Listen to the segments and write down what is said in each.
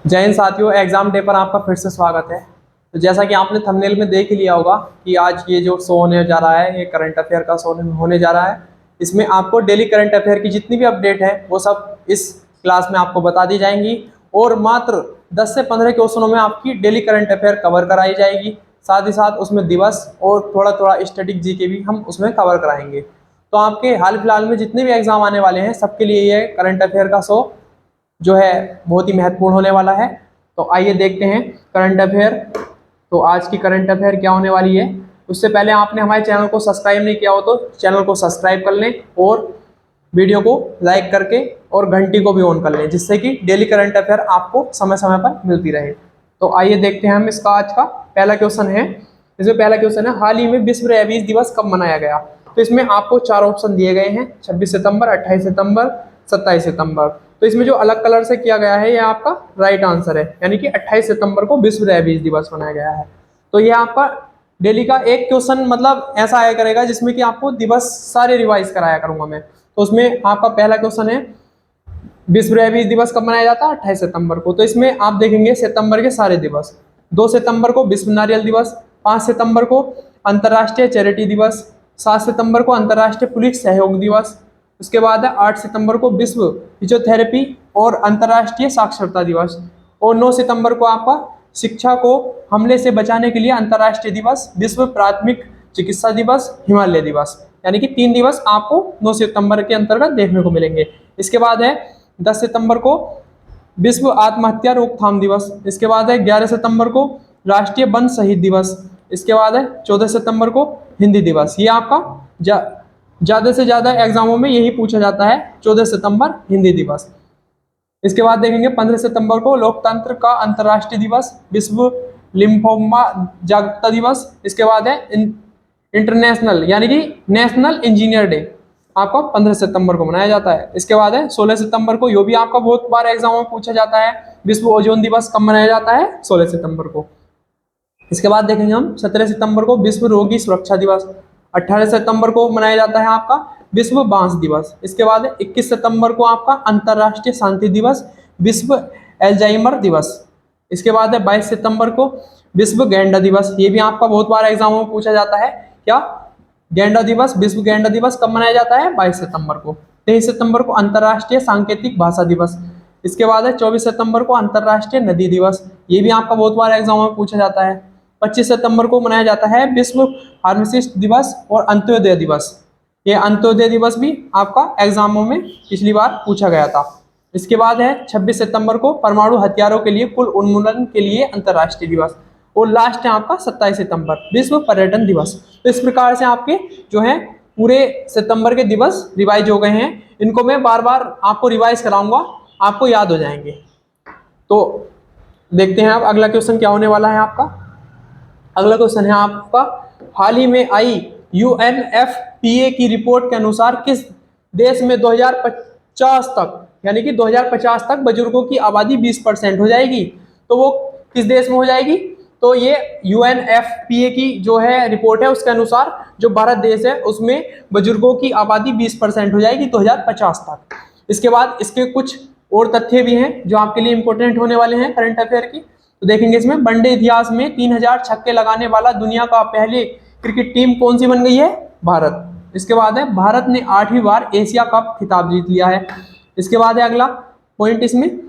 जय हिंद साथियों, exam day पर आपका फिर से स्वागत है। तो जैसा कि आपने थंबनेल में देख ही लिया होगा कि आज ये जो शो होने जा रहा है, ये करंट अफेयर का शो होने जा रहा है। इसमें आपको डेली करंट अफेयर की जितनी भी अपडेट है वो सब इस क्लास में आपको बता दी जाएंगी और मात्र 10 से 15 क्वेश्चनों में आपकी डेली करंट अफेयर कवर कराई जाएगी। साथ ही साथ उसमें दिवस और थोड़ा थोड़ा स्टैटिक जी के भी हम उसमें कवर कराएंगे। तो आपके हाल फिलहाल में जितने भी एग्जाम आने वाले हैं सबके लिए ये करंट अफेयर का शो जो है बहुत ही महत्वपूर्ण होने वाला है। तो आइए देखते हैं करंट अफेयर। तो आज की करंट अफेयर क्या होने वाली है, उससे पहले आपने हमारे चैनल को सब्सक्राइब नहीं किया हो तो चैनल को सब्सक्राइब कर लें और वीडियो को लाइक करके और घंटी को भी ऑन कर लें, जिससे कि डेली करंट अफेयर आपको समय समय पर मिलती रहे। तो आइए देखते हैं हम इसका आज का पहला क्वेश्चन है। इसमें पहला क्वेश्चन है, हाल ही में विश्व रेबीज दिवस कब मनाया गया। तो इसमें आपको 4 ऑप्शन दिए गए हैं, 26 सितंबर, 28 सितंबर, 27 सितंबर। तो इसमें जो अलग कलर से किया गया है ये आपका राइट आंसर है, यानी कि 28 सितंबर को विश्व रेबीज दिवस मनाया गया है। तो ये आपका डेली का एक क्वेश्चन मतलब ऐसा आया करेगा जिसमें कि आपको दिवस सारे रिवाइज कराया करूंगा मैं। तो उसमें आपका पहला क्वेश्चन है, विश्व रेबीज दिवस कब मनाया जाता है। 28 सितंबर को। तो इसमें आप देखेंगे सितंबर के सारे दिवस। 2 सितंबर को विश्व नारियल दिवस, 5 सितंबर को अंतर्राष्ट्रीय चैरिटी दिवस, 7 सितंबर को अंतर्राष्ट्रीय पुलिस सहयोग दिवस। उसके बाद है 8 सितंबर को विश्व फिजियोथेरेपी और अंतर्राष्ट्रीय साक्षरता दिवस। और 9 सितंबर को आपका शिक्षा को हमले से बचाने के लिए अंतर्राष्ट्रीय दिवस, विश्व प्राथमिक चिकित्सा दिवस, हिमालय दिवस। यानी कि 3 दिवस आपको 9 सितंबर के अंतर्गत देखने को मिलेंगे। इसके बाद है 10 सितंबर को विश्व आत्महत्या रोकथाम दिवस। इसके बाद है 11 सितंबर को राष्ट्रीय वन शहीद दिवस। इसके बाद है 14 सितंबर को हिंदी दिवस। ये आपका ज़्यादा से ज़्यादा एग्जामों में यही पूछा जाता है, 14 सितंबर हिंदी दिवस। इसके बाद देखेंगे 15 सितंबर को लोकतंत्र का अंतर्राष्ट्रीय दिवस, विश्व लिम्फोमा जागरूकता दिवस। इसके बाद है इंटरनेशनल यानी कि नेशनल इंजीनियर डे, आपका 15 सितंबर को मनाया जाता है। इसके बाद है 16 सितंबर को, यो भी आपका बहुत बार एग्जाम में पूछा जाता है, विश्व ओजोन दिवस कब मनाया जाता है, 16 सितंबर को। इसके बाद देखेंगे हम 17 सितंबर को विश्व रोगी सुरक्षा दिवस। 18 सितंबर को मनाया जाता है आपका विश्व बांस दिवस। इसके बाद 21 सितंबर को आपका अंतर्राष्ट्रीय शांति दिवस, विश्व एल्जाइमर दिवस। इसके बाद है 22 सितंबर को विश्व गैंडा दिवस। ये भी आपका बहुत बार एग्जामों में पूछा जाता है, क्या गैंडा दिवस, विश्व गैंडा दिवस कब मनाया जाता है, 22 सितंबर को। 23 सितंबर को अंतर्राष्ट्रीय सांकेतिक भाषा दिवस। इसके बाद है 24 सितंबर को अंतर्राष्ट्रीय नदी दिवस। ये भी आपका बहुत बार एग्जामों में पूछा जाता है। 25 सितंबर को मनाया जाता है विश्व फार्मासिस्ट दिवस और अंत्योदय दिवस। ये अंत्योदय दिवस भी आपका एग्जामों में पिछली बार पूछा गया था। इसके बाद है 26 सितंबर को परमाणु हथियारों के लिए कुल उन्मूलन के लिए अंतर्राष्ट्रीय दिवस। और लास्ट है आपका 27 सितंबर विश्व पर्यटन दिवस। तो इस प्रकार से आपके जो है पूरे सितंबर के दिवस रिवाइज हो गए हैं। इनको मैं बार बार आपको रिवाइज कराऊंगा, आपको याद हो जाएंगे। तो देखते हैं अब अगला क्वेश्चन क्या होने वाला है आपका। अगला क्वेश्चन है आपका, हाल ही में आई UNFPA की रिपोर्ट के अनुसार किस देश में 2050 तक यानी कि 2050 तक बुजुर्गों की आबादी 20% हो जाएगी। तो वो किस देश में हो जाएगी। तो ये UNFPA की जो है रिपोर्ट है उसके अनुसार जो भारत देश है उसमें बुजुर्गों की आबादी 20% हो जाएगी 2050 तक। इसके बाद इसके कुछ और तथ्य भी हैं जो आपके लिए इंपॉर्टेंट होने वाले हैं करंट अफेयर की। तो देखेंगे इसमें वनडे इतिहास में 3000 छक्के लगाने वाला दुनिया का पहले क्रिकेट टीम कौन सी बन गई है, भारत। इसके बाद है भारत ने 8वीं बार एशिया कप खिताब जीत लिया है। इसके बाद है अगला पॉइंट, इसमें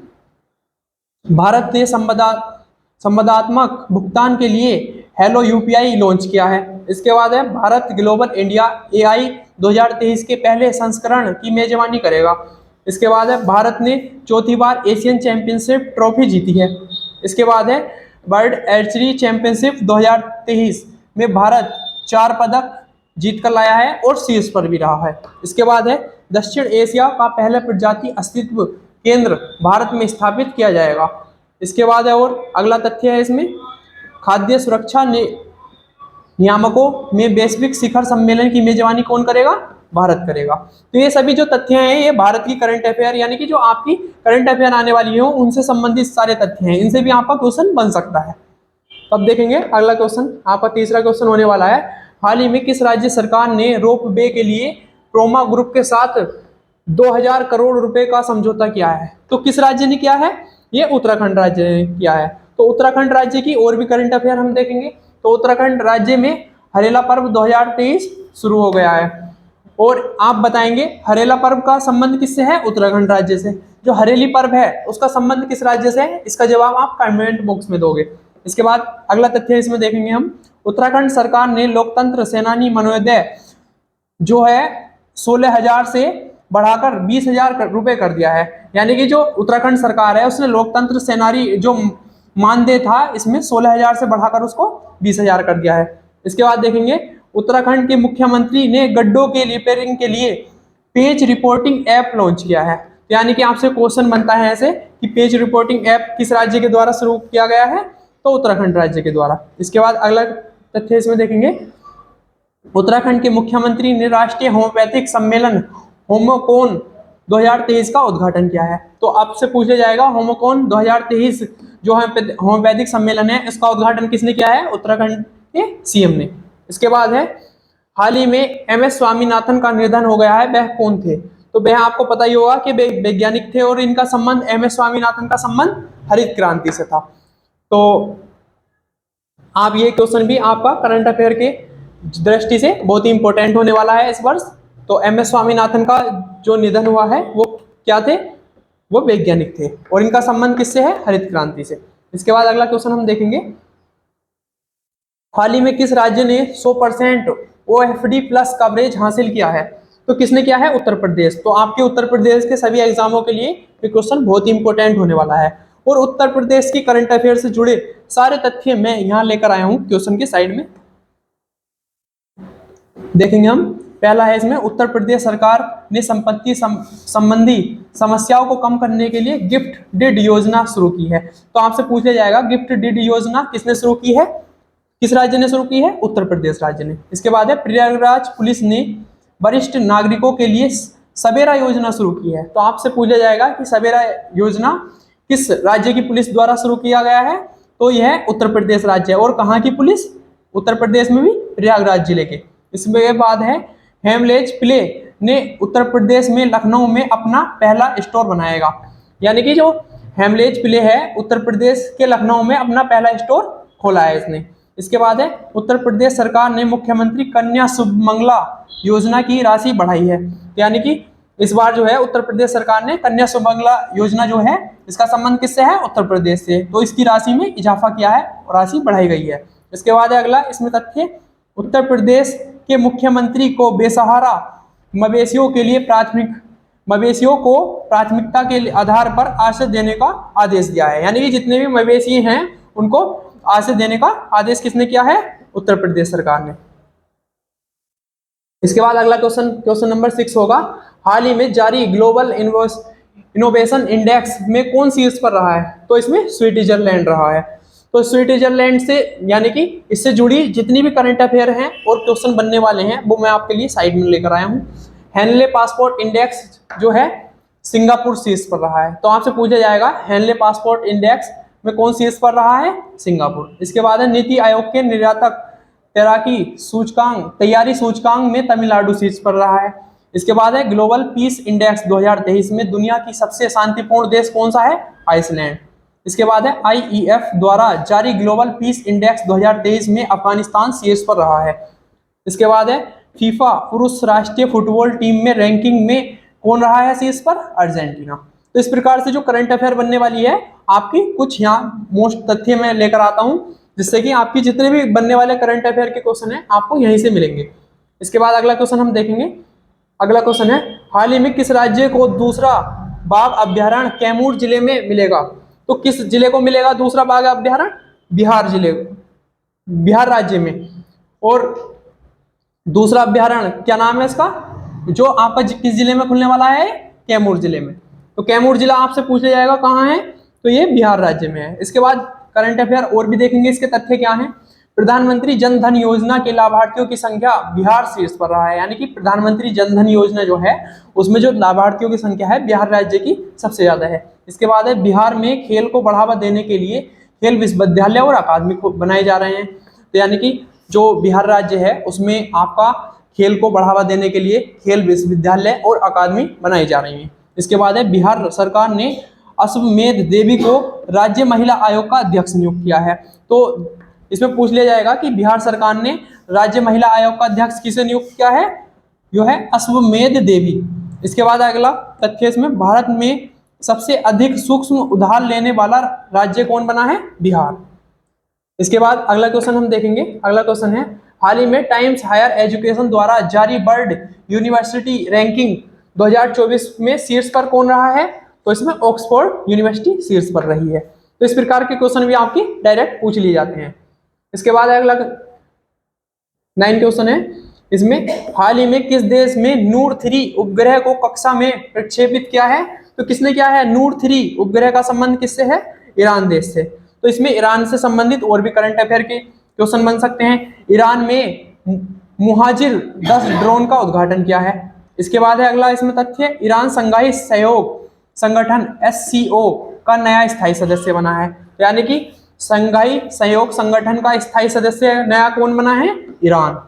भारत ने संवादात्मक भुगतान के लिए हेलो UPI लॉन्च किया है। इसके बाद है भारत ग्लोबल इंडिया AI 2023 के पहले संस्करण की मेजबानी करेगा। इसके बाद है भारत ने 4थी बार एशियन चैंपियनशिप ट्रॉफी जीती है। इसके बाद है वर्ल्ड आर्चरी चैंपियनशिप 2023 में भारत 4 पदक जीत कर लाया है और शीर्ष पर भी रहा है। इसके बाद है दक्षिण एशिया का पहला प्रजाति अस्तित्व केंद्र भारत में स्थापित किया जाएगा। इसके बाद है और अगला तथ्य है इसमें, खाद्य सुरक्षा नियामकों में वैश्विक शिखर सम्मेलन की मेजबानी कौन करेगा, भारत करेगा। तो ये सभी जो तथ्य हैं ये भारत की करंट अफेयर यानी कि जो आपकी करंट अफेयर आने वाली हो उनसे संबंधित सारे तथ्य हैं, इनसे भी आपका क्वेश्चन बन सकता है। तब देखेंगे अगला क्वेश्चन, आपका तीसरा क्वेश्चन होने वाला है, हाल ही में किस राज्य सरकार ने रोप वे के लिए क्रोमा ग्रुप के साथ 2000 करोड़ रुपए का समझौता किया है। तो किस राज्य ने किया है, ये उत्तराखंड राज्य ने किया है। तो उत्तराखंड राज्य की और भी करंट अफेयर हम देखेंगे। तो उत्तराखंड राज्य में हरेला पर्व 2023 शुरू हो गया है। और आप बताएंगे हरेला पर्व का संबंध किससे है? उत्तराखंड राज्य से। जो हरेली पर्व है उसका संबंध किस राज्य से है? इसका जवाब आप कमेंट बॉक्स में दोगे। इसके बाद अगला तथ्य इसमें देखेंगे हम, उत्तराखंड सरकार ने लोकतंत्र सेनानी मनोदय जो है 16,000 से बढ़ाकर 20,000 रुपए कर दिया है। यानी कि जो उत्तराखंड सरकार है उसने लोकतंत्र सेनानी जो मानदेय था इसमें 16,000 से बढ़ाकर उसको 20,000 कर दिया है। इसके बाद देखेंगे उत्तराखंड के मुख्यमंत्री ने गड्ढों के रिपेयरिंग के लिए पेज रिपोर्टिंग ऐप लॉन्च किया है। यानी कि आपसे क्वेश्चन बनता है ऐसे कि पेज रिपोर्टिंग ऐप किस राज्य के द्वारा शुरू किया गया है? तो उत्तराखंड राज्य के द्वारा। इसके बाद अगला तथ्य इसमें देखेंगे, उत्तराखंड के मुख्यमंत्री ने राष्ट्रीय होम्योपैथिक सम्मेलन होमोकॉन 2023 का उद्घाटन किया है। तो आपसे पूछा जाएगा होमोकॉन 2023 जो होम्योपैथिक सम्मेलन है इसका उद्घाटन किसने किया है? उत्तराखंड के सीएम ने। इसके बाद है, हाल ही में एमएस स्वामीनाथन का निधन हो गया है, वह कौन थे? तो वह आपको पता ही होगा कि वैज्ञानिक थे और इनका संबंध, एमएस स्वामीनाथन का संबंध हरित क्रांति से था। तो आप ये क्वेश्चन भी आपका करंट अफेयर के दृष्टि से बहुत ही इंपॉर्टेंट होने वाला है इस वर्ष। तो एमएस स्वामीनाथन का जो निधन हुआ है वो क्या थे? वो वैज्ञानिक थे और इनका संबंध किससे है? हरित क्रांति से। इसके बाद अगला क्वेश्चन हम देखेंगे, हाल ही में किस राज्य ने 100% OFD प्लस कवरेज हासिल किया है? तो किसने किया है? उत्तर प्रदेश। तो आपके उत्तर प्रदेश के सभी एग्जामों के लिए ये क्वेश्चन बहुत ही इंपॉर्टेंट होने वाला है। और उत्तर प्रदेश की करंट अफेयर से जुड़े सारे तथ्य मैं यहाँ लेकर आया हूँ क्वेश्चन के साइड में देखेंगे हम। पहला है इसमें, उत्तर प्रदेश सरकार ने संपत्ति संबंधी समस्याओं को कम करने के लिए गिफ्ट डीड योजना शुरू की है। तो आपसे पूछा जाएगा गिफ्ट डीड योजना किसने शुरू की है? किस राज्य ने शुरू की है? उत्तर प्रदेश राज्य ने। इसके बाद है, प्रयागराज पुलिस ने वरिष्ठ नागरिकों के लिए सवेरा योजना शुरू की है। तो आपसे पूछा जाएगा कि सवेरा योजना किस राज्य की पुलिस द्वारा शुरू किया गया है? तो यह उत्तर प्रदेश राज्य है। और कहाँ की पुलिस? उत्तर प्रदेश में भी प्रयागराज जिले के। इसके बाद है, हेमलेज प्ले ने उत्तर प्रदेश में लखनऊ में अपना पहला स्टोर बनाएगा। यानी कि जो हेमलेज प्ले है उत्तर प्रदेश के लखनऊ में अपना पहला स्टोर खोला है इसने। इसके बाद है, उत्तर प्रदेश सरकार ने मुख्यमंत्री कन्या सुमंगला योजना की राशि बढ़ाई है। यानी कि इस बार जो है उत्तर प्रदेश सरकार ने कन्या सुमंगला योजना जो है इसका संबंध किससे है? उत्तर प्रदेश से। तो इसकी राशि में इजाफा किया है और राशि बढ़ाई गई है। इसके बाद है अगला इसमें तथ्य, उत्तर प्रदेश के मुख्यमंत्री को बेसहारा मवेशियों को प्राथमिकता के आधार पर आश्रय देने का आदेश दिया है। यानी कि जितने भी मवेशी हैं उनको आश्रय देने का आदेश किसने किया है? उत्तर प्रदेश सरकार ने। इसके बाद अगला क्वेश्चन नंबर 6 होगा, हाल ही में जारी ग्लोबल इनोवेशन इंडेक्स में कौन शीर्ष पर रहा है? तो इसमें स्विट्जरलैंड रहा है। तो स्विट्जरलैंड से यानी कि इससे जुड़ी जितनी भी करंट अफेयर हैं और क्वेश्चन बनने वाले हैं वो मैं आपके लिए साइड में लेकर आया हूँ। हेनले पासपोर्ट इंडेक्स जो है सिंगापुर शीर्ष पर रहा है। तो आपसे पूछा जाएगा हेनले पासपोर्ट इंडेक्स में कौन शीर्ष पर रहा है? सिंगापुर। इसके बाद है, नीति आयोग के निर्यातक तैयारी सूचकांक में तमिलनाडु शीर्ष पर रहा है। इसके बाद है, ग्लोबल पीस इंडेक्स 2023 में दुनिया की सबसे शांतिपूर्ण देश कौन सा है? आइसलैंड। इसके बाद है, IEF द्वारा जारी ग्लोबल पीस इंडेक्स 2023 में अफगानिस्तान शीर्ष पर रहा है। इसके बाद है, फीफा पुरुष राष्ट्रीय फुटबॉल टीम में रैंकिंग में कौन रहा है शीर्ष पर? अर्जेंटीना। तो इस प्रकार से जो करंट अफेयर बनने वाली है आपकी कुछ यहाँ मोस्ट तथ्य मैं लेकर आता हूँ जिससे कि आपकी जितने भी बनने वाले करंट अफेयर के क्वेश्चन है आपको यहीं से मिलेंगे। इसके बाद अगला क्वेश्चन हम देखेंगे। अगला क्वेश्चन है, हाल ही में किस राज्य को दूसरा बाघ अभ्यारण्य कैमूर जिले में मिलेगा? तो किस जिले को मिलेगा दूसरा बाघ अभ्यारण्य? बिहार राज्य में। और दूसरा अभ्यारण्य क्या नाम है इसका? जो आपका किस जिले में खुलने वाला है? कैमूर जिले में। तो कैमूर जिला आपसे पूछा जाएगा कहाँ है? तो ये बिहार राज्य में है। इसके बाद करंट अफेयर और भी देखेंगे, इसके तथ्य क्या हैं। प्रधानमंत्री जन धन योजना के लाभार्थियों की संख्या बिहार शीर्ष पर रहा है। यानी कि प्रधानमंत्री जन धन योजना जो है उसमें जो लाभार्थियों की संख्या है बिहार राज्य की सबसे ज्यादा है। इसके बाद है, बिहार में खेल को बढ़ावा देने के लिए खेल विश्वविद्यालय और अकादमी बनाए जा रहे हैं। तो यानी कि जो बिहार राज्य है उसमें आपका खेल को बढ़ावा देने के लिए खेल विश्वविद्यालय और अकादमी बनाई जा रही है। इसके बाद है, बिहार सरकार ने अश्वमेध देवी को राज्य महिला आयोग का अध्यक्ष नियुक्त किया है। तो इसमें पूछ लिया जाएगा कि बिहार सरकार ने राज्य महिला आयोग का अध्यक्ष किसे नियुक्त किया है, जो है अश्वमेध देवी। इसके बाद अगला तथ्य इसमें, भारत में सबसे अधिक सूक्ष्म उधार लेने वाला राज्य कौन बना है, बिहार। इसके बाद अगला क्वेश्चन हम देखेंगे। अगला क्वेश्चन है, हाल ही में टाइम्स हायर एजुकेशन द्वारा जारी वर्ल्ड यूनिवर्सिटी रैंकिंग 2024 में शीर्ष पर कौन रहा है, तो इसमें ऑक्सफोर्ड यूनिवर्सिटी शीर्ष पर रही है। तो इस प्रकार के क्वेश्चन भी आपके डायरेक्ट पूछ लिए जाते हैं। इसके बाद अगला 9 क्वेश्चन है, इसमें हाल ही में किस देश में नूर 3 उपग्रह को कक्षा में प्रक्षेपित किया है, तो किसने किया है, नूर 3 उपग्रह का संबंध किससे है, ईरान देश से। तो इसमें ईरान से संबंधित और भी करंट अफेयर के क्वेश्चन बन सकते हैं। ईरान में मुहाजिर 10 ड्रोन का उद्घाटन किया है। इसके बाद है अगला इसमें तथ्य, ईरान संघाई सहयोग संगठन SCO का नया स्थायी सदस्य बना है। यानी कि संघाई सहयोग संगठन का स्थायी सदस्य नया कौन बना है, ईरान।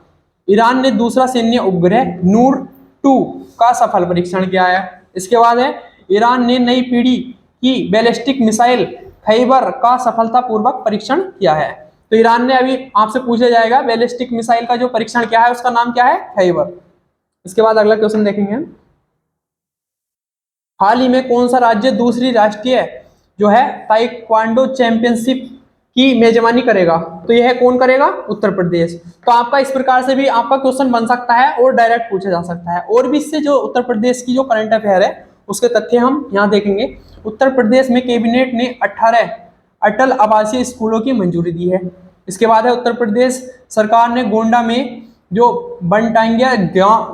ईरान ने दूसरा सैन्य उपग्रह नूर 2 का सफल परीक्षण किया है। इसके बाद है, ईरान ने नई पीढ़ी की बैलिस्टिक मिसाइल खैबर का सफलतापूर्वक परीक्षण किया है। तो ईरान ने, अभी आपसे पूछा जाएगा बैलिस्टिक मिसाइल का जो परीक्षण किया है उसका नाम क्या है, खैबर। इसके बाद अगला क्वेश्चन देखेंगे, हाल ही में कौन सा राज्य दूसरी राष्ट्रीय जो है ताइक्वांडो चैंपियनशिप की मेजबानी करेगा, तो यह कौन करेगा, उत्तर प्रदेश। तो आपका इस प्रकार से भी आपका क्वेश्चन बन सकता है और डायरेक्ट पूछा जा सकता है। और भी इससे जो उत्तर प्रदेश की जो करंट अफेयर है उसके तथ्य हम यहाँ देखेंगे। उत्तर प्रदेश में कैबिनेट ने 18 अटल आवासीय स्कूलों की मंजूरी दी है। इसके बाद है, उत्तर प्रदेश सरकार ने गोंडा में जो बनटांगिया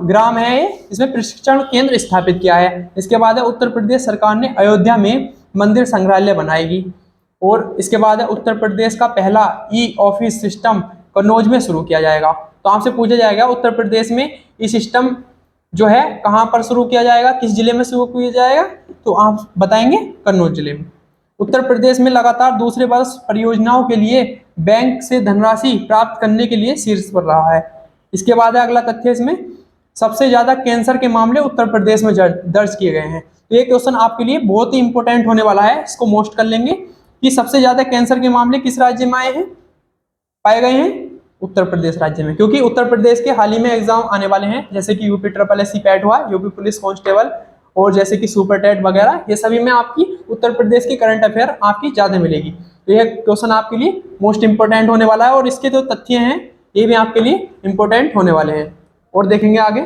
ग्राम है इसमें प्रशिक्षण केंद्र स्थापित किया है। इसके बाद है, उत्तर प्रदेश सरकार ने अयोध्या में मंदिर संग्रहालय बनाएगी। और इसके बाद है, उत्तर प्रदेश का पहला ई-ऑफिस सिस्टम कन्नौज में शुरू किया जाएगा। तो आपसे पूछा जाएगा उत्तर प्रदेश में ई सिस्टम जो है कहाँ पर शुरू किया जाएगा, किस जिले में शुरू किया जाएगा, तो आप बताएंगे कन्नौज जिले में। उत्तर प्रदेश में लगातार दूसरे वर्ष परियोजनाओं के लिए बैंक से धनराशि प्राप्त करने के लिए शीर्ष पर रहा है। इसके बाद है अगला तथ्य, इसमें सबसे ज्यादा कैंसर के मामले उत्तर प्रदेश में दर्ज किए गए हैं। तो ये क्वेश्चन आपके लिए बहुत ही इंपॉर्टेंट होने वाला है, इसको मोस्ट कर लेंगे कि सबसे ज्यादा कैंसर के मामले किस राज्य में आए हैं, पाए गए हैं, उत्तर प्रदेश राज्य में। क्योंकि उत्तर प्रदेश के हाल ही में एग्जाम आने वाले हैं, जैसे कि यूपी SSC पैट हुआ, यूपी पुलिस कांस्टेबल और जैसे कि सुपर टेट वगैरह, ये सभी में आपकी उत्तर प्रदेश की करंट अफेयर आपकी ज्यादा मिलेगी। तो यह क्वेश्चन आपके लिए मोस्ट इंपोर्टेंट होने वाला है और इसके जो तथ्य हैं ये भी आपके लिए इंपोर्टेंट होने वाले हैं। और देखेंगे आगे,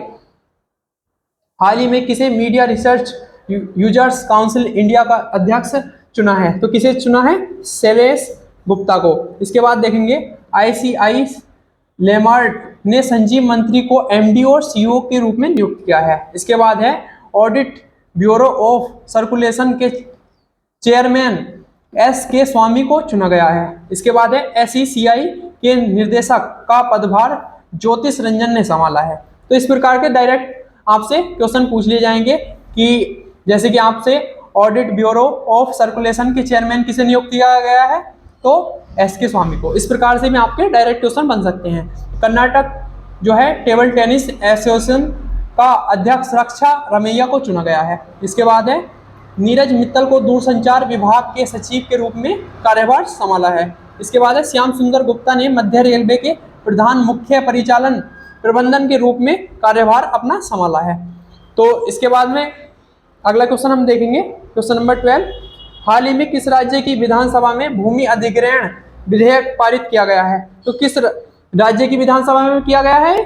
हाल ही में किसे media research users council India का अध्यक्ष चुना है, तो किसे चुना है, शैलेश गुप्ता को। इसके बाद देखेंगे, ICI लेमार्ट ने संजीव मंत्री को MD और CEO के रूप में नियुक्त किया है। इसके बाद है, ऑडिट ब्यूरो ऑफ सर्कुलेशन के चेयरमैन SK स्वामी को चुना गया है। इसके बाद है, SECI के निर्देशक का पदभार ज्योतिष रंजन ने संभाला है। तो इस प्रकार के डायरेक्ट आपसे क्वेश्चन पूछ लिए जाएंगे कि जैसे कि आपसे ऑडिट ब्यूरो ऑफ सर्कुलेशन के चेयरमैन किसे नियुक्त किया गया है, तो SK स्वामी को। इस प्रकार से भी आपके डायरेक्ट क्वेश्चन बन सकते हैं। कर्नाटक जो है टेबल टेनिस एसोसिएशन का अध्यक्ष रक्षा रमैया को चुना गया है। इसके बाद है, नीरज मित्तल को दूरसंचार विभाग के सचिव के रूप में कार्यभार संभाला है। इसके बाद है, श्याम सुंदर गुप्ता ने मध्य रेलवे के प्रधान मुख्य परिचालन प्रबंधन के रूप में कार्यभार अपना संभाला है। तो इसके बाद में अगला क्वेश्चन हम देखेंगे, क्वेश्चन नंबर 12, हाल ही में किस राज्य की विधानसभा में भूमि अधिग्रहण विधेयक पारित किया गया है, तो किस राज्य की विधानसभा में किया गया है,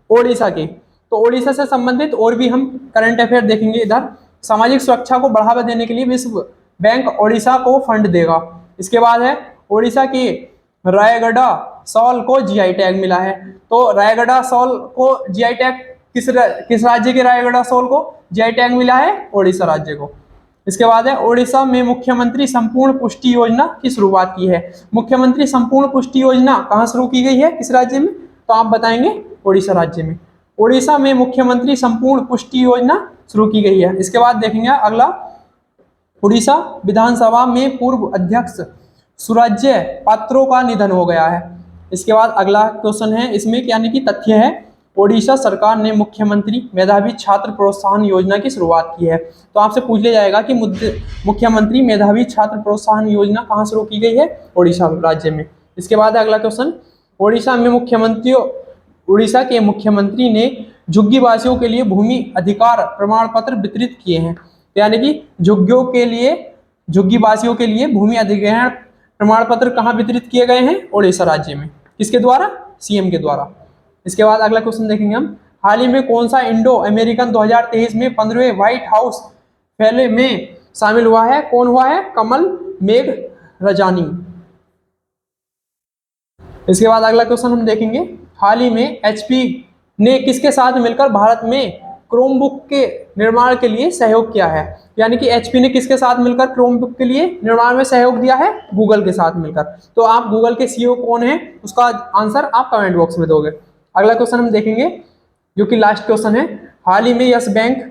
ओडिशा की। तो ओडिशा से संबंधित और भी हम करंट अफेयर देखेंगे। इधर सामाजिक सुरक्षा को बढ़ावा देने के लिए विश्व बैंक ओडिशा को फंड देगा। इसके बाद है, ओडिशा की रायगढ़ शॉल को GI टैग मिला है। तो रायगढ़ शॉल को GI टैग किस राज्य के रायगढ़ शॉल को GI टैग मिला है, ओडिशा राज्य को। इसके बाद है, ओडिशा में मुख्यमंत्री संपूर्ण पुष्टि योजना की शुरुआत की है। मुख्यमंत्री संपूर्ण पुष्टि योजना कहाँ शुरू की गई है, किस राज्य में, तो आप बताएंगे ओडिशा राज्य में। ओडिशा में मुख्यमंत्री संपूर्ण पुष्टि योजना शुरू की गई है। इसके बाद देखेंगे अगला, उड़ीसा विधानसभा में पूर्व अध्यक्ष सुराज्य पात्रों का निधन हो गया है। इसके बाद अगला क्वेश्चन है, इसमें यानी कि तथ्य है, ओडिशा सरकार ने मुख्यमंत्री मेधावी छात्र प्रोत्साहन योजना की शुरुआत की है। तो आपसे पूछ लिया जाएगा कि मुख्यमंत्री मेधावी छात्र प्रोत्साहन योजना कहाँ शुरू की गई है? ओडिशा राज्य में। इसके बाद अगला क्वेश्चन, उड़ीसा के मुख्यमंत्री ने झुग्गी वासियों के लिए भूमि अधिकार प्रमाण पत्र वितरित किए हैं। यानी कि झुग्गी वासियों के लिए भूमि अधिग्रहण प्रमाण पत्र कहाँ वितरित किए गए हैं? ओडिशा राज्य में। किसके द्वारा? सीएम के द्वारा। इसके बाद अगला क्वेश्चन देखेंगे हम, हाल ही में कौन सा इंडो अमेरिकन 2023 में 15वें व्हाइट हाउस फेलो में शामिल हुआ है? कौन हुआ है? कमल मेघरजानी। इसके बाद अगला क्वेश्चन हम देखेंगे, हाल ही में एचपी ने किसके साथ मिलकर भारत में क्रोमबुक के निर्माण के लिए सहयोग किया है? यानी कि एचपी ने किसके साथ मिलकर क्रोमबुक के लिए निर्माण में सहयोग दिया है? गूगल के साथ मिलकर। तो आप गूगल के सीईओ कौन है, उसका आंसर आप कमेंट बॉक्स में दोगे। अगला क्वेश्चन हम देखेंगे जो कि लास्ट क्वेश्चन है, हाल ही में यस बैंक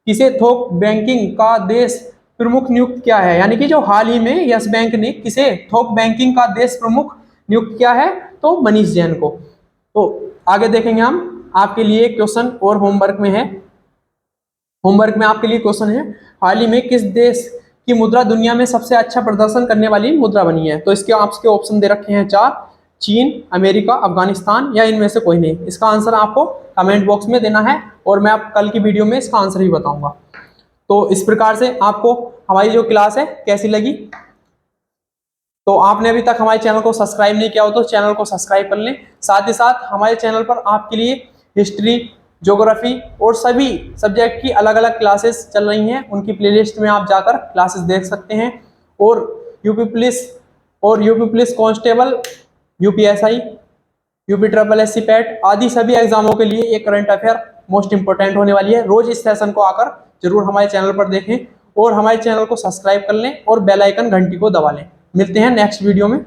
किसे थोक बैंकिंग का देश प्रमुख नियुक्त किया है? यानी कि जो हाल ही में यस बैंक ने किसे थोक बैंकिंग का देश प्रमुख नियुक्त किया है? तो मनीष जैन को। तो आगे देखेंगे हम, आपके लिए क्वेश्चन और होमवर्क में है। होमवर्क में आपके लिए क्वेश्चन है, हाल ही में किस देश की मुद्रा दुनिया में सबसे अच्छा प्रदर्शन करने वाली मुद्रा बनी है? तो इसके आपके ऑप्शन दे रखे हैं 4, चीन, अमेरिका, अफगानिस्तान या इनमें से कोई नहीं। इसका आंसर आपको कमेंट बॉक्स में देना है और मैं आप कल की वीडियो में इसका आंसर भी बताऊंगा। तो इस प्रकार से आपको हमारी जो क्लास है कैसी लगी? तो आपने अभी तक हमारे चैनल को सब्सक्राइब नहीं किया हो तो चैनल को सब्सक्राइब कर लें। साथ ही साथ हमारे चैनल पर आपके लिए हिस्ट्री, ज्योग्राफी और सभी सब्जेक्ट की अलग अलग क्लासेस चल रही हैं। उनकी प्लेलिस्ट में आप जाकर क्लासेस देख सकते हैं। और UP police constable, UPSI, UP triple SC PAT आदि सभी एग्जामों के लिए ये करंट अफेयर मोस्ट इंपोर्टेंट होने वाली है। रोज इस सेशन को आकर जरूर हमारे चैनल पर देखें और हमारे चैनल को सब्सक्राइब कर लें और बेल आइकन घंटी को दबा लें। मिलते हैं नेक्स्ट वीडियो में।